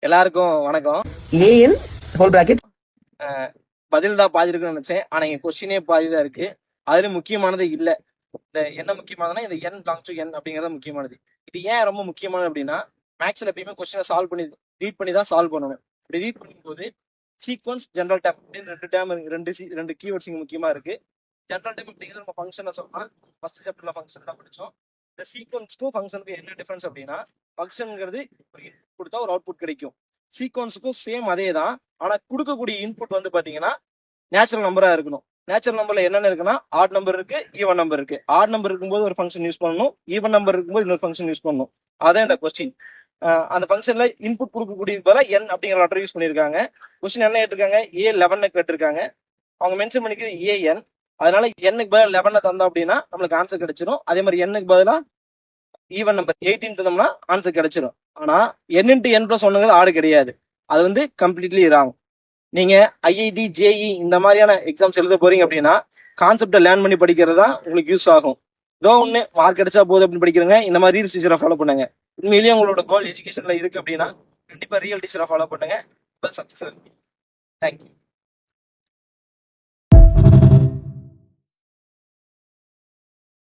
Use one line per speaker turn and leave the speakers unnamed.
எல்லாருக்கும் வணக்கம்.
AN whole bracket
பதில் தான் பாதி இருக்குன்னு நினைச்சேன். ஆனா என் கொஸ்டினே பாதி தான் இருக்கு. அதுல முக்கியமானது இல்ல. இந்த என்ன முக்கியமானதுன்னா இந்த என் பிலாங்ஸ் டு என் அப்படிங்கறது முக்கியமானது. இது ஏன் ரொம்ப முக்கியமானது அப்படின்னா, மேக்ஸ்ல எப்பயுமே கொஸ்டினை சால்வ் பண்ணி ரீட் பண்ணி தான் சால்வ் பண்ணணும். அப்படி ரீட் பண்ணும்போது சீக்வன்ஸ், ஜெனரல் டேம் அப்படின்னு ரெண்டு டேம் ரெண்டு கீவேர்ட்ஸ் இங்க முக்கியமா இருக்கு. ஜெனரல் டேம் அப்படிங்கிறது நம்ம ஃபங்க்ஷனை சொல்லலாம். ஃபர்ஸ்ட் சாப்டர்ல ஃபங்க்ஷன் தான் படிச்சோம். இந்த சீக்வன்ஸ்க்கும் ஃபங்க்ஷனுக்கும் என்ன டிஃபரன்ஸ் அப்படின்னா, ஃபங்க்ஷனுங்கிறது ஒரு இன்புட் கொடுத்தா ஒரு அவுட்புட் கிடைக்கும். சீக்வன்ஸுக்கும் சேம் அதே தான். ஆனா கொடுக்கக்கூடிய இன்புட் வந்து பாத்தீங்கன்னா நேச்சுரல் நம்பரா இருக்கணும். நேச்சுரல் நம்பர்ல என்னென்ன இருக்குன்னா, ஆட் நம்பர் இருக்கு, ஈவன் நம்பர் இருக்கு. ஆட் நம்பர் இருக்கும்போது ஒரு ஃபங்க்ஷன் யூஸ் பண்ணணும், ஈவன் நம்பர் இருக்கும்போது இன்னொரு ஃபங்க்ஷன் யூஸ் பண்ணணும். அதான் இந்த கொஸ்டின். அந்த ஃபங்க்ஷன்ல இன்புட் கொடுக்கக்கூடிய பதிலா என் அப்படிங்கிற லெட்டர் யூஸ் பண்ணிருக்காங்க. கொஸ்டின் என்ன கேட்டிருக்காங்க, A11 கேட்டிருக்காங்க. அவங்க மென்ஷன் பண்ணிக்கிறது ஏஎன். அதனால எண்ணுக்கு பதிலா 11 தந்தோம் அப்படின்னா நம்மளுக்கு ஆன்சர் கிடைச்சிடும். அதே மாதிரி எண்ணுக்கு பதிலா ஈவன் நம்பர் 18 தந்தோம்னா ஆன்சர் கிடைச்சிடும். ஆனா n இன்ட்டு n பிளஸ் ஒன்னுங்கிறது ஆடு கிடையாது. அது வந்து கம்ப்ளீட்லி ராங். நீங்க ஐஐடி, ஜேஇ இந்த மாதிரியான எக்ஸாம்ஸ் எழுத போறீங்க அப்படின்னா கான்செப்டை லேர்ன் பண்ணி படிக்கிறது தான் உங்களுக்கு யூஸ் ஆகும். ஏதோ ஒன்று மார்க் கிடைச்சா போதும் அப்படின்னு படிக்கிறங்க. இந்த மாதிரி ரீல்ஸ் டீச்சரை ஃபாலோ பண்ணுங்க. உண்மையிலேயே உங்களோட கோல் எஜுகேஷன்ல இருக்கு அப்படின்னா கண்டிப்பா ரியல் டீச்சரை ஃபாலோ பண்ணுங்க. சக்சஸ். தேங்க்யூ.